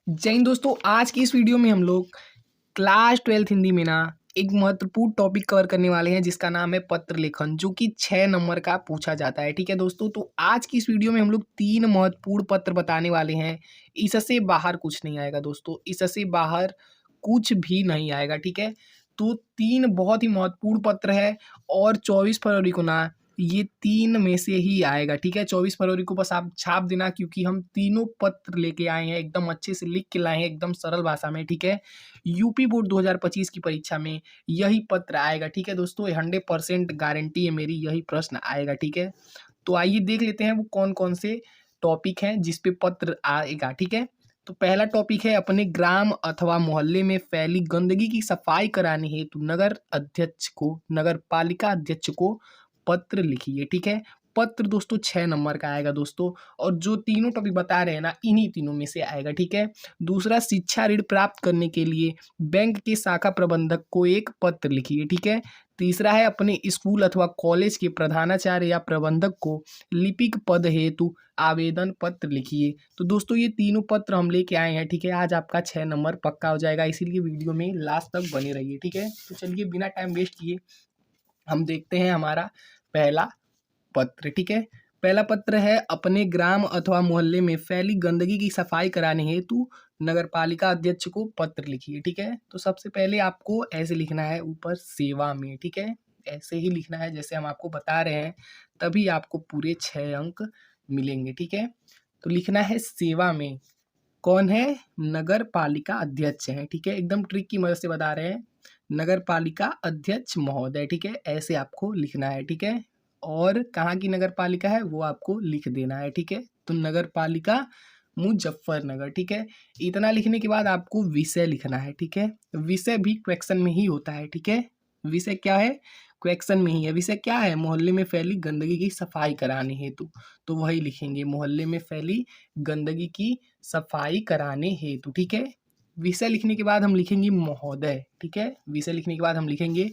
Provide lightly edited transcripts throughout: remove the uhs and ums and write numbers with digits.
जय हिंद दोस्तों। आज की इस वीडियो में हम लोग क्लास 12th हिंदी में ना एक महत्वपूर्ण टॉपिक कवर करने वाले हैं जिसका नाम है पत्र लेखन, जो कि 6 नंबर का पूछा जाता है। ठीक है दोस्तों, तो आज की इस वीडियो में हम लोग 3 महत्वपूर्ण पत्र बताने वाले हैं। इससे बाहर कुछ नहीं आएगा दोस्तों, इससे बाहर कुछ भी नहीं आएगा। ठीक है, तो 3 बहुत ही महत्वपूर्ण पत्र है और 24 फरवरी को ना ये 3 में से ही आएगा। ठीक है, 24 फरवरी को बस आप छाप देना, क्योंकि हम तीनों पत्र लेके आए हैं, एकदम अच्छे से लिख के लाए हैं, एकदम सरल भाषा में। ठीक है, यूपी बोर्ड 2025 की परीक्षा में यही पत्र आएगा। ठीक है दोस्तों, 100% गारंटी है मेरी, यही प्रश्न आएगा। ठीक है, तो आइए देख लेते हैं वो कौन कौन से टॉपिक हैं जिस पे पत्र आएगा। ठीक है, तो पहला टॉपिक है, अपने ग्राम अथवा मोहल्ले में फैली गंदगी की सफाई कराने हेतु नगर पालिका अध्यक्ष को पत्र लिखिए। ठीक है, पत्र दोस्तों 6 नंबर का आएगा दोस्तों, और जो तीनों टॉपिक बता रहे हैं ना, इन्हीं तीनों में से आएगा। ठीक है, दूसरा, शिक्षा ऋण प्राप्त करने के लिए बैंक के शाखा प्रबंधक को एक पत्र लिखिए। ठीक है, तीसरा है, अपने स्कूल अथवा कॉलेज के प्रधानाचार्य या प्रबंधक को लिपिक पद हेतु आवेदन पत्र लिखिए। तो दोस्तों ये तीनों पत्र हम लेके आए हैं। ठीक है, आज आपका 6 नंबर पक्का हो जाएगा, इसीलिए वीडियो में लास्ट तक बने रहिए। ठीक है, तो चलिए बिना टाइम वेस्ट किए हम देखते हैं हमारा पहला पत्र। ठीक है, पहला पत्र है, अपने ग्राम अथवा मोहल्ले में फैली गंदगी की सफाई कराने हेतु नगर पालिका अध्यक्ष को पत्र लिखिए। ठीक है, तो सबसे पहले आपको ऐसे लिखना है, ऊपर सेवा में। ठीक है, ऐसे ही लिखना है जैसे हम आपको बता रहे हैं, तभी आपको पूरे 6 अंक मिलेंगे। ठीक है, तो लिखना है सेवा में। कौन है? नगर पालिका अध्यक्ष है। ठीक है, एकदम ट्रिक की मदद से बता रहे हैं, नगर पालिका अध्यक्ष महोदय। ठीक है, ऐसे आपको लिखना है। ठीक है, और कहाँ की नगर पालिका है वो आपको लिख देना है। ठीक है, तो नगर पालिका मुजफ्फरनगर। ठीक है, इतना लिखने के बाद आपको विषय लिखना है। ठीक है, विषय भी क्वेश्चन में ही होता है। ठीक है, विषय क्या है? क्वेश्चन में ही है। विषय क्या है? मोहल्ले में फैली गंदगी की सफाई कराने हेतु, तो वही लिखेंगे, मोहल्ले में फैली गंदगी की सफाई कराने हेतु। ठीक है, विषय लिखने के बाद हम लिखेंगे महोदय। ठीक है, विषय लिखने के बाद हम लिखेंगे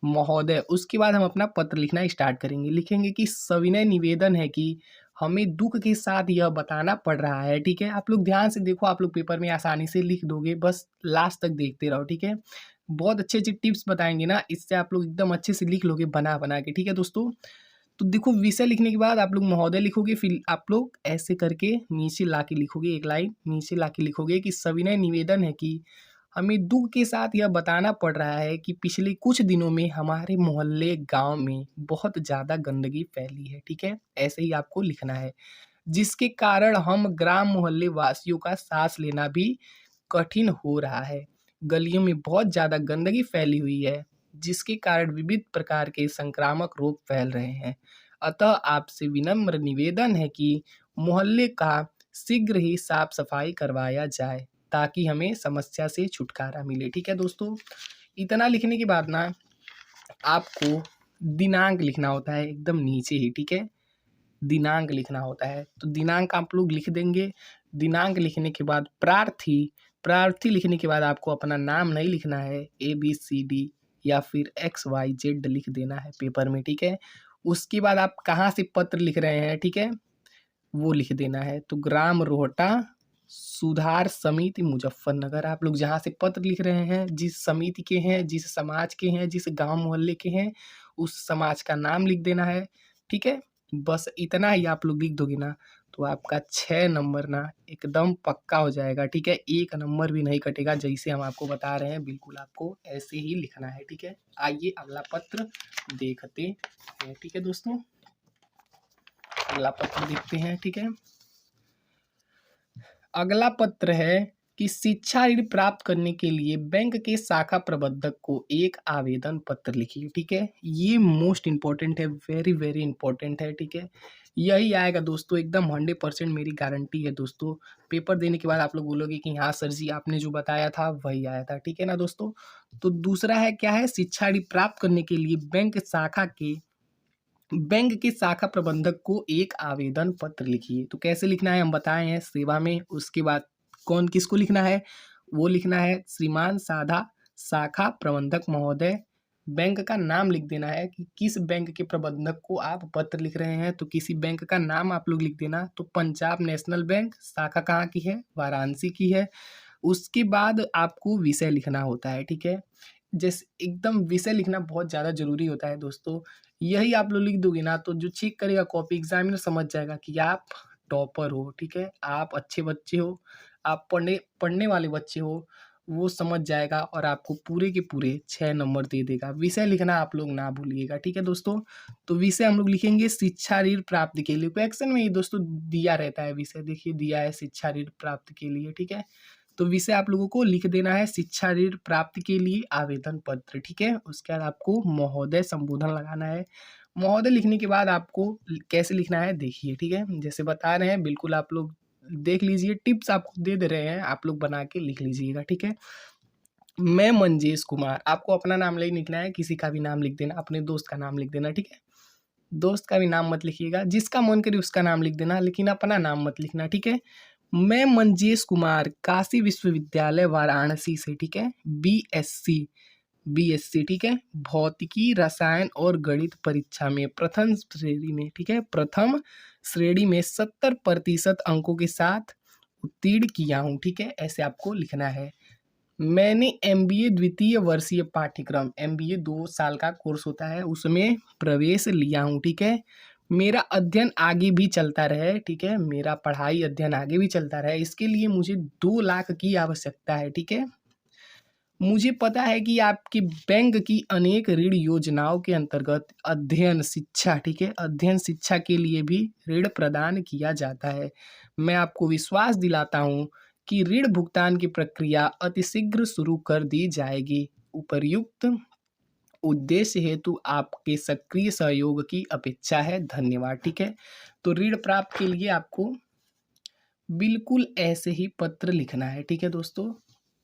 महोदय। उसके बाद हम अपना पत्र लिखना स्टार्ट करेंगे। लिखेंगे कि सविनय निवेदन है कि हमें दुख के साथ यह बताना पड़ रहा है। ठीक है, आप लोग ध्यान से देखो, आप लोग पेपर में आसानी से लिख दोगे, बस लास्ट तक देखते रहो। ठीक है, बहुत अच्छे अच्छे टिप्स बताएंगे ना, इससे आप लोग एकदम अच्छे से लिख लोगे बना बना के। ठीक है दोस्तों, तो देखो, विषय लिखने के बाद आप लोग महोदय लिखोगे, फिर आप लोग ऐसे करके नीचे ला के लिखोगे, एक लाइन नीचे ला के लिखोगे कि सविनय निवेदन है कि हमें दुख के साथ यह बताना पड़ रहा है कि पिछले कुछ दिनों में हमारे मोहल्ले गांव में बहुत ज़्यादा गंदगी फैली है। ठीक है, ऐसे ही आपको लिखना है, जिसके कारण हम ग्राम मोहल्ले वासियों का सांस लेना भी कठिन हो रहा है। गलियों में बहुत ज़्यादा गंदगी फैली हुई है, जिसके कारण विविध प्रकार के संक्रामक रोग फैल रहे हैं। अतः आपसे विनम्र निवेदन है कि मोहल्ले का शीघ्र ही साफ सफाई करवाया जाए, ताकि हमें समस्या से छुटकारा मिले। ठीक है दोस्तों, इतना लिखने के बाद ना आपको दिनांक लिखना होता है एकदम नीचे ही। ठीक है, दिनांक लिखना होता है, तो दिनांक आप लोग लिख देंगे। दिनांक लिखने के बाद प्रार्थी, प्रार्थी लिखने के बाद आपको अपना नाम नहीं लिखना है, ABCD या फिर XYZ लिख देना है पेपर में। ठीक है, उसके बाद आप कहाँ से पत्र लिख रहे हैं, ठीक है, वो लिख देना है। तो ग्राम रोहटा सुधार समिति मुजफ्फरनगर, आप लोग जहाँ से पत्र लिख रहे हैं, जिस समिति के हैं, जिस समाज के हैं, जिस गांव मोहल्ले के हैं, उस समाज का नाम लिख देना है। ठीक है, बस इतना ही आप लोग लिख दोगे ना, तो आपका 6 नंबर ना एकदम पक्का हो जाएगा। ठीक है, 1 नंबर भी नहीं कटेगा, जैसे हम आपको बता रहे हैं बिल्कुल आपको ऐसे ही लिखना है। ठीक है, आइए अगला पत्र देखते हैं। ठीक है दोस्तों, अगला पत्र देखते हैं। ठीक है, अगला पत्र है कि शिक्षा ऋण प्राप्त करने के लिए बैंक के शाखा प्रबंधक को एक आवेदन पत्र लिखिए। ठीक है, ये मोस्ट इंपॉर्टेंट है, वेरी वेरी इंपॉर्टेंट है। ठीक है, यही आएगा दोस्तों, एकदम 100% मेरी गारंटी है दोस्तों। पेपर देने के बाद आप लोग बोलोगे कि हाँ सर जी, आपने जो बताया था वही आया था। ठीक है ना दोस्तों, तो दूसरा है क्या है, शिक्षा ऋण प्राप्त करने के लिए बैंक के शाखा प्रबंधक को एक आवेदन पत्र लिखिए। तो कैसे लिखना है हम बताए हैं, सेवा में। उसके बाद कौन किसको लिखना है, वो लिखना है श्रीमान साधा शाखा प्रबंधक महोदय बैंक का नाम लिख देना है कि किस बैंक के प्रबंधक को आप पत्र लिख रहे हैं। तो किसी बैंक का नाम आप लोग लिख देना। तो पंजाब नेशनल बैंक, शाखा कहाँ की है, वाराणसी की है। उसके बाद आपको विषय लिखना होता है, ठीक है। जैसे एकदम विषय लिखना बहुत ज़्यादा जरूरी होता है दोस्तों। यही आप लोग लिख दोगे ना तो जो चेक करेगा कॉपी, एग्जामिनर समझ जाएगा कि आप टॉपर हो, ठीक है, आप अच्छे बच्चे हो, आप पढ़ने पढ़ने वाले बच्चे हो। वो समझ जाएगा और आपको पूरे के पूरे 6 नंबर दे देगा। विषय लिखना आप लोग ना भूलिएगा, ठीक है दोस्तों। तो विषय हम लोग लिखेंगे शिक्षा ऋण प्राप्ति के लिए। क्वेश्चन में ये दोस्तों दिया रहता है विषय, देखिए दिया है शिक्षा ऋण प्राप्ति के लिए, ठीक है। तो विषय आप लोगों को लिख देना है शिक्षा ऋण प्राप्ति के लिए आवेदन पत्र, ठीक है। उसके बाद आपको महोदय संबोधन लगाना है। महोदय लिखने के बाद आपको कैसे लिखना है देखिए, ठीक है। जैसे बता रहे हैं बिल्कुल आप लोग देख लीजिए, टिप्स आपको दे दे रहे हैं, आप लोग बना के लिख लीजिएगा, ठीक है। मैं मंजेश कुमार, आपको अपना नाम नहीं लिखना है, किसी का भी नाम लिख देना, अपने दोस्त का नाम लिख देना, ठीक है। दोस्त का भी नाम मत लिखिएगा, जिसका मन करे उसका नाम लिख देना, लेकिन अपना नाम मत लिखना, ठीक है। मैं मंजेश कुमार काशी विश्वविद्यालय वाराणसी से, ठीक है, बीएससी, ठीक है, भौतिकी रसायन और गणित परीक्षा में प्रथम श्रेणी में, ठीक है, प्रथम श्रेणी में 70% अंकों के साथ उत्तीर्ण किया हूँ, ठीक है। ऐसे आपको लिखना है। मैंने एमबीए द्वितीय वर्षीय पाठ्यक्रम, एमबीए 2 साल का कोर्स होता है, उसमें प्रवेश लिया हूँ, ठीक है। मेरा अध्ययन आगे भी चलता रहे, ठीक है, मेरा पढ़ाई अध्ययन आगे भी चलता रहे, इसके लिए मुझे 2 लाख की आवश्यकता है, ठीक है। मुझे पता है कि आपके बैंक की अनेक ऋण योजनाओं के अंतर्गत अध्ययन शिक्षा, ठीक है, अध्ययन शिक्षा के लिए भी ऋण प्रदान किया जाता है। मैं आपको विश्वास दिलाता हूँ कि ऋण भुगतान की प्रक्रिया अतिशीघ्र शुरू कर दी जाएगी। उपर्युक्त उद्देश्य हेतु आपके सक्रिय सहयोग की अपेक्षा है। धन्यवाद, ठीक है। तो ऋण प्राप्त के लिए आपको बिल्कुल ऐसे ही पत्र लिखना है, ठीक है दोस्तों।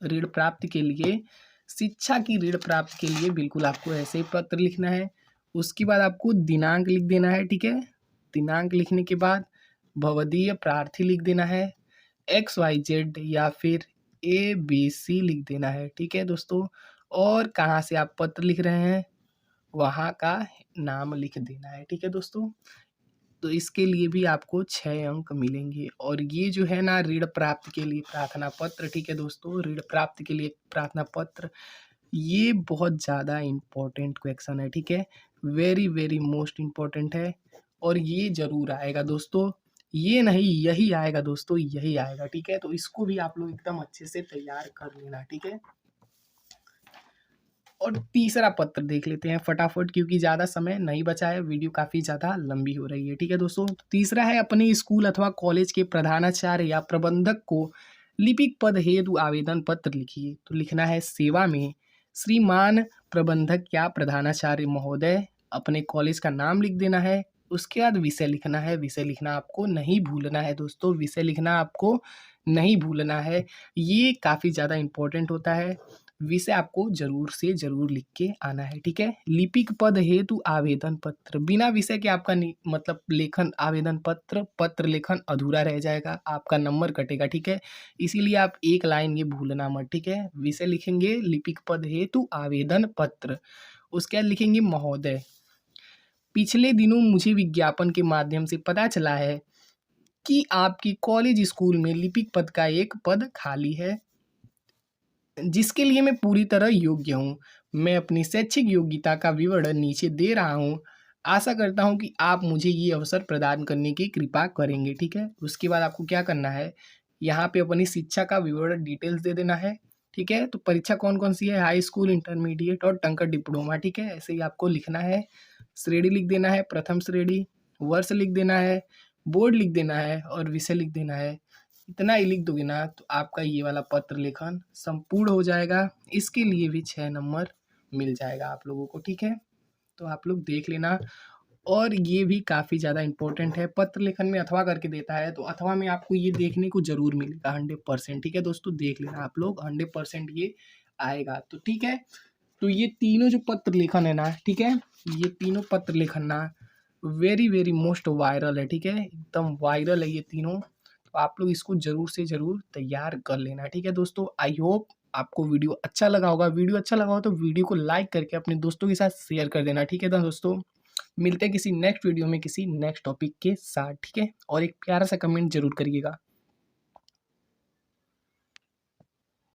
ऋण प्राप्ति के लिए, शिक्षा की ऋण प्राप्ति के लिए बिल्कुल आपको ऐसे ही पत्र लिखना है। उसके बाद आपको दिनांक लिख देना है, ठीक है। दिनांक लिखने के बाद भवदीय प्रार्थी लिख देना है, XYZ या फिर ABC लिख देना है, ठीक है दोस्तों। और कहाँ से आप पत्र लिख रहे हैं वहाँ का नाम लिख देना है, ठीक है दोस्तों। तो इसके लिए भी आपको 6 अंक मिलेंगे। और ये जो है ना ऋण प्राप्ति के लिए प्रार्थना पत्र, ठीक है दोस्तों, ऋण प्राप्ति के लिए प्रार्थना पत्र, ये बहुत ज़्यादा इम्पोर्टेंट क्वेश्चन है, ठीक है, वेरी वेरी मोस्ट इम्पोर्टेंट है। और ये जरूर आएगा दोस्तों, ये नहीं यही आएगा दोस्तों, यही आएगा, ठीक है। तो इसको भी आप लोग एकदम अच्छे से तैयार कर लेना, ठीक है। और तीसरा पत्र देख लेते हैं फटाफट, क्योंकि ज़्यादा समय नहीं बचा है, वीडियो काफ़ी ज़्यादा लंबी हो रही है, ठीक है दोस्तों। तो तीसरा है अपने स्कूल अथवा कॉलेज के प्रधानाचार्य या प्रबंधक को लिपिक पद हेतु आवेदन पत्र लिखिए। तो लिखना है सेवा में श्रीमान प्रबंधक या प्रधानाचार्य महोदय, अपने कॉलेज का नाम लिख देना है। उसके बाद विषय लिखना है। विषय लिखना आपको नहीं भूलना है दोस्तों, विषय लिखना आपको नहीं भूलना है, ये काफ़ी ज़्यादा इम्पोर्टेंट होता है। विषय आपको जरूर से जरूर लिख के आना है, ठीक है। लिपिक पद हेतु आवेदन पत्र, बिना विषय के आपका मतलब लेखन आवेदन पत्र लेखन अधूरा रह जाएगा, आपका नंबर कटेगा, ठीक है। इसीलिए आप एक लाइन ये भूलना मत, ठीक है। विषय लिखेंगे लिपिक पद हेतु आवेदन पत्र। उसके बाद लिखेंगे महोदय, पिछले दिनों मुझे विज्ञापन के माध्यम से पता चला है कि आपकी कॉलेज स्कूल में लिपिक पद का एक पद खाली है, जिसके लिए मैं पूरी तरह योग्य हूँ। मैं अपनी शैक्षिक योग्यता का विवरण नीचे दे रहा हूँ। आशा करता हूँ कि आप मुझे ये अवसर प्रदान करने की कृपा करेंगे, ठीक है। उसके बाद आपको क्या करना है, यहाँ पे अपनी शिक्षा का विवरण डिटेल्स दे देना है, ठीक है। तो परीक्षा कौन कौन सी है, हाई स्कूल, इंटरमीडिएट और टंकर डिप्लोमा, ठीक है। ऐसे ही आपको लिखना है। श्रेणी लिख देना है, प्रथम श्रेणी, वर्ष लिख देना है, बोर्ड लिख देना है और विषय लिख देना है। इतना ही लिख दोगे ना तो आपका ये वाला पत्र लेखन संपूर्ण हो जाएगा। इसके लिए भी 6 नंबर मिल जाएगा आप लोगों को, ठीक है। तो आप लोग देख लेना। और ये भी काफ़ी ज़्यादा इम्पोर्टेंट है, पत्र लेखन में अथवा करके देता है, तो अथवा में आपको ये देखने को जरूर मिलेगा 100%, ठीक है दोस्तों। देख लेना आप लोग, 100% ये आएगा, तो ठीक है। तो ये तीनों जो पत्र लेखन है ना, ठीक है, ये तीनों पत्र लेखन ना वेरी वेरी मोस्ट वायरल है, ठीक है, एकदम वायरल है ये तीनों। तो आप लोग इसको जरूर से जरूर तैयार कर लेना, ठीक है दोस्तों। आई होप आपको वीडियो अच्छा लगा होगा। वीडियो अच्छा लगा हो तो वीडियो को लाइक करके अपने दोस्तों के साथ शेयर कर देना, ठीक है ना दोस्तों। मिलते हैं किसी नेक्स्ट वीडियो में किसी नेक्स्ट टॉपिक के साथ, ठीक है। और एक प्यारा सा कमेंट जरूर करिएगा।